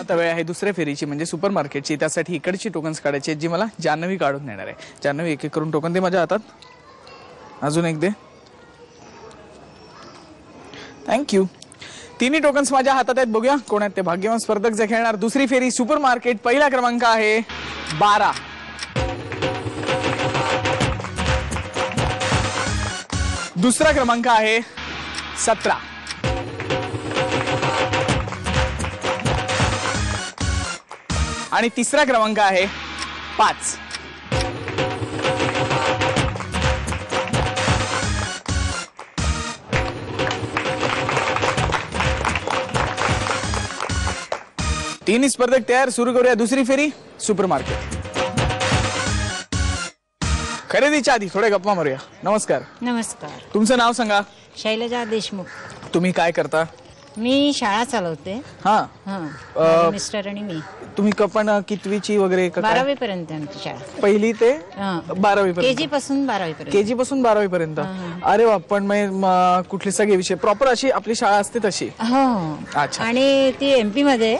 आता वेळ आहे दुसऱ्या फेरीची म्हणजे सुपर मार्केटची. त्यासाठी इकडची टोकन्स काढायची आहेत जी मला जान्हवी काढून देणार आहे. जान्हवी एक एक करून टोकन दे माझ्या हातात. अजून एक दे. थँक्यू. तिन्ही टोकन्स माझ्या हातात आहेत. बघूया कोण आहेत ते भाग्यवान स्पर्धक जे खेळणार दुसरी फेरी सुपर मार्केट. पहिला क्रमांक आहे 12. दुसरा क्रमांक आहे 17. आणि तिसरा क्रमांक आहे 5. तिन्ही स्पर्धक तयार. सुरू करूया दुसरी फेरी सुपर मार्केट. खरेदीच्या आधी थोडे गप्पा मारूया. नमस्कार. नमस्कार. तुमचं नाव सांगा. शैलजा देशमुख. तुम्ही काय करता? मी शाळा चालवते. हा. माझे मिस्टर आणि मी. तुम्ही पण कितवीची वगैरे? 12वी पर्यंत आमची शाळा. पहिली ते 12वी पर्यंत. केजी पासून 12वी पर्यंत. केजी पासून 12वी पर्यंत. अरे वा. पण कुठले सगळे विषय प्रॉपर अशी आपली शाळा असते तशी? हो. अच्छा. आणि ती एमपी मध्ये.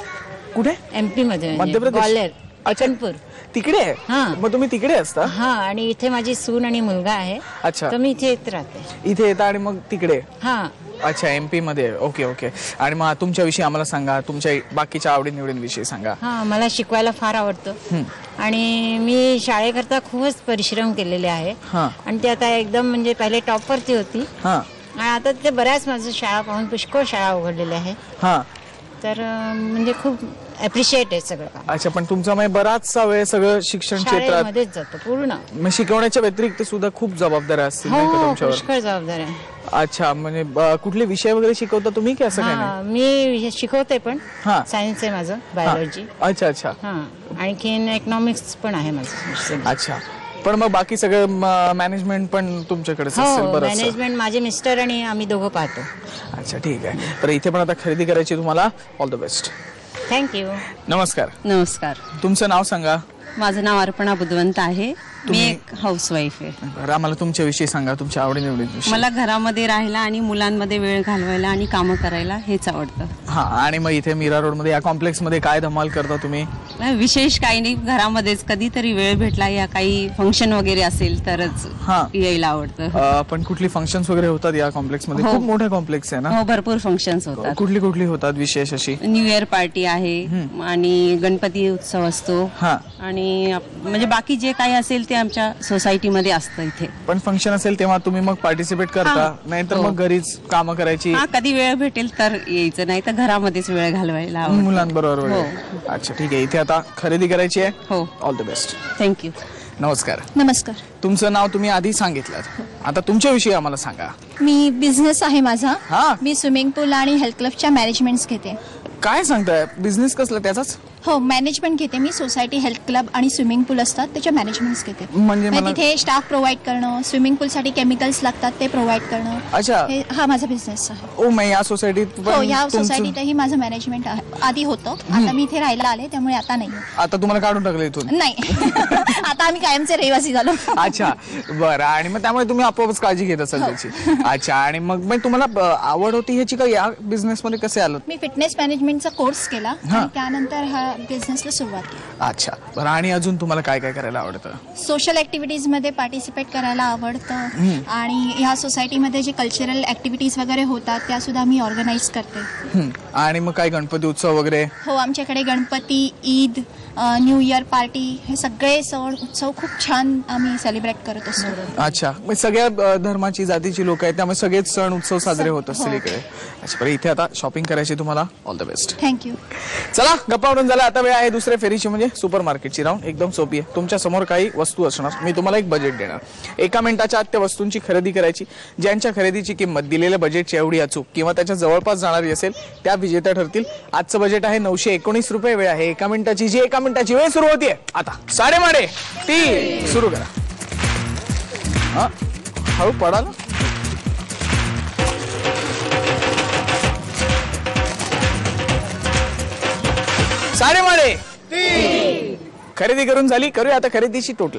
कुठे? एमपी मध्ये. मध्य प्रदेश. ग्वाल्हेर. अचनपूर तिकडे आहे. मग तुम्ही तिकडे असता? हा. आणि इथे माझी सून आणि मुलगा आहे. अच्छा. तर मी इथे येत राहते. इथे येता आणि मग तिकडे? हा. अच्छा. एमपी मध्ये. Okay okay. आणि मग तुमच्याविषयी आम्हाला सांगा. तुमच्या बाकीच्या आवडीनिवडींविषयी सांगा. हा. मला शिकवायला फार आवडतं आणि मी शाळेकरता खूपच परिश्रम केलेले आहे. आणि ते आता एकदम म्हणजे पहिले टॉप वरती होती आणि आता ते बऱ्याच माझं शाळा पाहून पुष्कळ शाळा उघडलेल्या आहे. तर म्हणजे खूप अप्रिशिएट आहे सगळं काम. अच्छा. पण तुमचा बराचसा वेळ सगळं शिक्षण क्षेत्रात जातो पूर्ण. मग शिकवण्याच्या व्यतिरिक्त सुद्धा खूप जबाबदाऱ्या असतील तुमच्यावर? पुष्कळ जबाबदारी आहे. अच्छा. म्हणजे कुठले विषय वगैरे शिकवता तुम्ही की असं काय? मी शिकवते पण सायन्स आहे माझं. बायोलॉजी. अच्छा अच्छा. आणखीन इकॉनॉमिक्स पण आहे माझं. अच्छा. पण मग बाकी सगळं मॅनेजमेंट पण तुमच्याकडेच असेल? बरं. मॅनेजमेंट माझे मिस्टर आणि आम्ही दोघं पाहतो. अच्छा ठीक आहे. तर इथे पण आता खरेदी करायची तुम्हाला. All the best. थँक्यू. नमस्कार. नमस्कार. तुमचं नाव सांगा. माझं नाव अर्पणा बुधवंत आहे. मी एक हाऊसवाईफ आहे. बरं. आम्हाला तुमच्याविषयी सांगा. तुमच्या आवडीनिवडींविषयी. मला घरामध्ये राहायला आणि मुलांमध्ये वेळ घालवायला आणि कामं करायला हेच आवडतं. हा. आणि मग इथे मीरा रोड मध्ये या कॉम्प्लेक्स मध्ये काय धमाल करता तुम्ही? विशेष काही नाही. घरामध्येच कधीतरी वेळ भेटला या काही फंक्शन वगैरे असेल तरच यायला आवडतं. पण कुठली फंक्शन्स वगैरे होतात या कॉम्प्लेक्स मध्ये? खूप मोठा कॉम्प्लेक्स आहे ना? हो. भरपूर फंक्शन्स होतात. कुठली कुठली होतात विशेष अशी? न्यू इयर पार्टी आहे आणि गणपती उत्सव असतो. आणि म्हणजे बाकी जे काही असेल ते आमच्या सोसायटीमध्ये असतं इथे. पण फंक्शन असेल तेव्हा तुम्ही मग पार्टिसिपेट करता? नाहीतर मग घरीच कामं करायची? कधी वेळ भेटेल तर यायचं, नाही तर घरामध्येच वेळ घालवायला मुलांबरोबर. अच्छा ठीक आहे. इथे आता खरेदी करायची आहे. हो. All the best. थँक्यू. नमस्कार. नमस्कार. तुमचं नाव तुम्ही आधी सांगितलं. आता तुमच्याविषयी आम्हाला सांगा. मी बिझनेस आहे माझा. मी स्विमिंग पूल आणि हेल्थ क्लबच्या मॅनेजमेंट्स घेते. काय सांगताय? बिझनेस कसला त्याचाच? हो. मॅनेजमेंट घेते मी. सोसायटी हेल्थ क्लब आणि स्विमिंग पूल असतात त्याच्या मॅनेजमेंट्स घेते. म्हणजे तिथे स्टाफ प्रोव्हाइड करणं, स्विमिंग पूल साठी केमिकल्स लागतात ते प्रोव्हाइड करणं. अच्छा. हा माझा बिझनेस आहे. ओ. मग या सोसायटीत? हो. या सोसायटीतही माझं मॅनेजमेंट आधी होतं. आता मी इथे राहायला आले त्यामुळे आता नाही. आता तुम्हाला काढून टाकलं इथून? नाही. आता आम्ही कायमचे रहिवासी झालो. अच्छा. बरं. आणि मग त्यामुळे तुम्ही आपोआपच काळजी घेत असाल त्याची? अच्छा. आणि मग तुम्हाला आवड होती ह्याची का या बिझनेस मध्ये कसे आलो? मी फिटनेस मॅनेजमेंटचा कोर्स केला आणि त्यानंतर हा बिझनेसला सुरुवात केली. अच्छा. बरं. आणि अजून तुम्हाला काय काय करायला आवडतं? सोशल ऍक्टिव्हिटीज मध्ये पार्टिसिपेट करायला आवडतं आणि ह्या सोसायटीमध्ये जे कल्चरल ऍक्टिव्हिटीज वगैरे होतात त्या सुद्धा मी ऑर्गनाईज करते. आणि मग काय गणपती उत्सव वगैरे? हो. आमच्याकडे Ganpati, Eid, new year party हे सगळे सण उत्सव खूप छान आम्ही सेलिब्रेट करत असतो. अच्छा. मग सगळ्या धर्माची जातीची लोक आहेत त्यामुळे सगळेच सण उत्सव साजरे होत असतील इकडे. अच्छा. बरं. इथे आता शॉपिंग करायची तुम्हाला. All the best. थँक्यू. चला गप्पावरून झाला. आता वेळ आहे दुसऱ्या फेरीची म्हणजे सुपर मार्केटची. राऊंड एकदम सोपी आहे. तुमच्या समोर काही वस्तू असणार. मी तुम्हाला एक बजेट देणार. 1 मिनिटाच्या आत त्या वस्तूंची खरेदी करायची. ज्यांच्या खरेदीची किंमत दिलेल्या बजेटची एवढी अचूक किंवा त्याच्या जवळपास जाणारी असेल त्या विजेत्या ठरतील. आजचं बजेट आहे 919 रुपये. वेळ आहे 1 मिनिटाची. जी 1 मिनिटाची वेळ सुरू होतीये आता. 3:30 सुरू करा. हळू पडा ना. खरेदी करून झाली. करूया आता खरेदीची टोटल.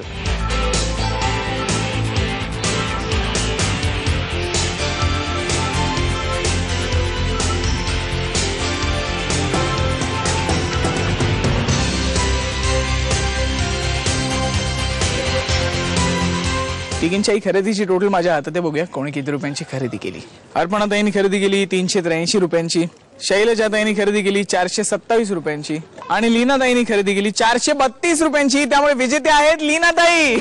तिघींच्याही खरेदीची टोटल माझ्या हातात आहे. बघूया कोणी किती रुपयांची खरेदी केली. अर्पणाताईंनी खरेदी केली 383 रुपयांची, शैलजाताईंनी खरेदी केली 427 रुपयांची आणि लीनाताईंनी खरेदी केली 432 रुपयांची. त्यामुळे विजेते आहेत लीनाताई.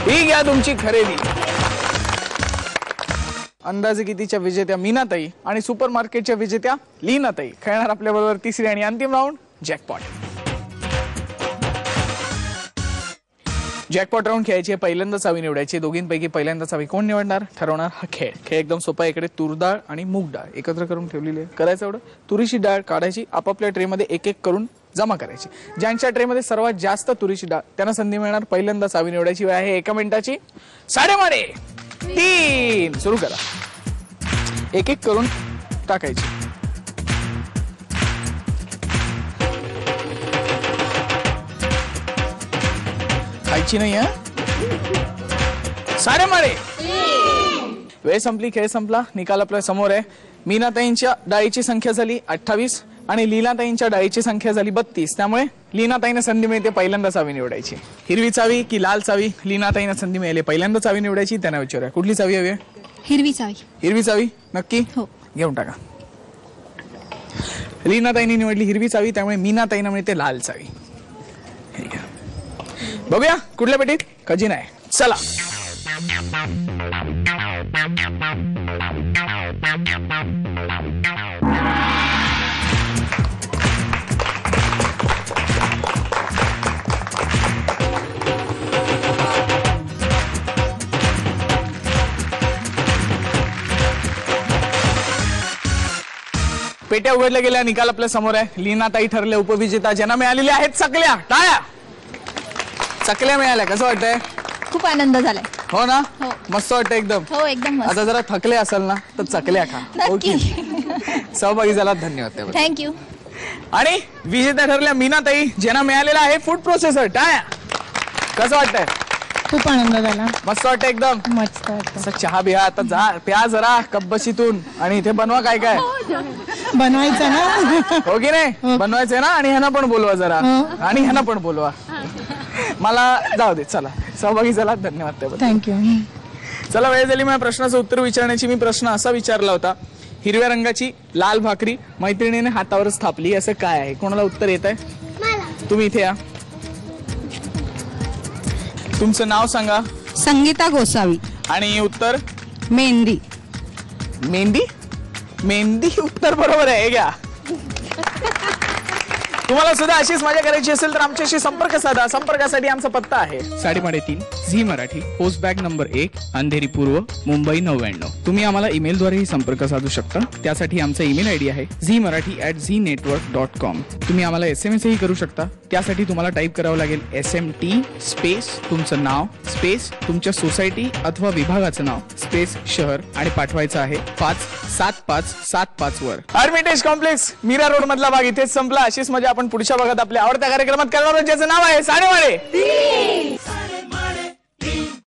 ही घ्या तुमची खरेदी. अंदाजे कितीच्या विजेत्या मीनाताई आणि सुपर मार्केटच्या विजेत्या लीनाताई खेळणार आपल्या बरोबर तिसरी आणि अंतिम राऊंड जॅकपॉट. जॅकपॉट राऊंड खेळायची. पहिल्यांदा चावी निवडायची. दोघींपैकी पहिल्यांदा चावी कोण निवडणार ठरवणार हा खेळ. खेळ एकदम सोपा. इकडे तूर डाळ आणि मूग डाळ एकत्र करून ठेवलेली आहे. करायचं एवढं, तुरीची डाळ काढायची, आपापल्या ट्रेमध्ये एक एक करून जमा करायची. ज्यांच्या ट्रेमध्ये सर्वात जास्त तुरीची डाळ त्यांना संधी मिळणार. पहिल्यांदा चावी निवडायची वेळ आहे 1 मिनिटाची. 3:30 सुरू करा. एक एक करून टाकायची. खायची नाही हा. 3:30 वेळ संपली. खेळ संपला. निकाल आपल्या समोर आहे. मीनाताईंच्या डाळीची संख्या झाली 28 आणि लीनाताईंच्या डाळीची संख्या झाली 32. त्यामुळे लीनाताईंना संधी मिळते पहिल्यांदा चावी निवडायची. हिरवी चावी की लाल चावी? लीनाताईंना संधी मिळाली पहिल्यांदा चावी निवडायची. त्यांना विचारूया कुठली चावी हवी आहे? हिरवी चावी. हिरवी चावी नक्की? हो. घेऊन टाका. लीनाताईंनी निवडली हिरवी चावी. त्यामुळे मीनाताईंना मिळते लाल चावी. हे घ्या. बघूया कुठल्या पेटीत खजिना आहे. चला. पेट्या उघडल्या गेल्या. निकाल आपल्या समोर आहे. लीनाताई ठरले उपविजेता. ज्यांना मिळालेल्या आहेत चकल्या. टाळ्या. चकल्या मिळाल्या. कसं वाटतंय? खूप आनंद झालाय. हो ना. हो. मस्त वाटतं एकदम. हो एकदम मस्त. आता जरा थकले असाल ना तर चकल्या खा. नक्की. सहभागी झाला धन्यवाद. थँक्यू. आणि विजेत्या ठरल्या मीनाताई ज्यांना मिळालेला आहे फूड प्रोसेसर. टाळ्या. कसं वाटतंय? खूप आनंद झाला. मस्त वाटतं एकदम. मस्त वाटतं. असं चहा बिहा आता जा प्या जरा कब्बशीतून आणि इथे बनवा काय काय बनवायचं ना. हो की नाही? बनवायचंय ना. आणि ह्यांना पण बोलवा जरा. आणि ह्यांना पण बोलवा. मला जाऊ दे. चला सहभागी झाला धन्यवाद त्याबद्दल. थँक्यू. चला वेळ झाली माझ्या प्रश्नाचं उत्तर विचारण्याची. मी प्रश्न असा विचारला होता. हिरव्या रंगाची लाल भाकरी मैत्रिणीने हातावरच थापली असं काय आहे? कोणाला उत्तर येत आहे? तुम्ही इथे या. तुमचं नाव सांगा. संगीता गोसावी. आणि उत्तर? मेहंदी. मेहंदी. मेहंदी उत्तर बरोबर आहे. घ्या. तुम्हाला सुद्धा अशीच मजा करायची असेल तर आमच्याशी संपर्क साधा. संपर्कासाठी आमचा पत्ता आहे 3:30 Zee Marathi, post bag number 1, Andheri पूर्व, मुंबई 99. तुम्ही आम्हाला ईमेलद्वारेही संपर्क साधू शकता. त्यासाठी आमचा ईमेल आयडी आहे zmarathi@znetwork.com. तुम्ही आम्हाला SMS ही करू शकता. त्यासाठी तुम्हाला टाईप करावं लागेल SMT स्पेस तुमचं नाव स्पेस तुमच्या सोसायटी अथवा विभागाचं नाव स्पेस शहर आणि पाठवायचं आहे 57575 वर. आर्मिटेज कॉम्प्लेक्स मीरा रोड मधला भाग इथेच संपला. अशीच मजा आपण पुढच्या भागात आपल्या आवडत्या कार्यक्रमात करणार आहोत ज्याचं नाव आहे 3:30.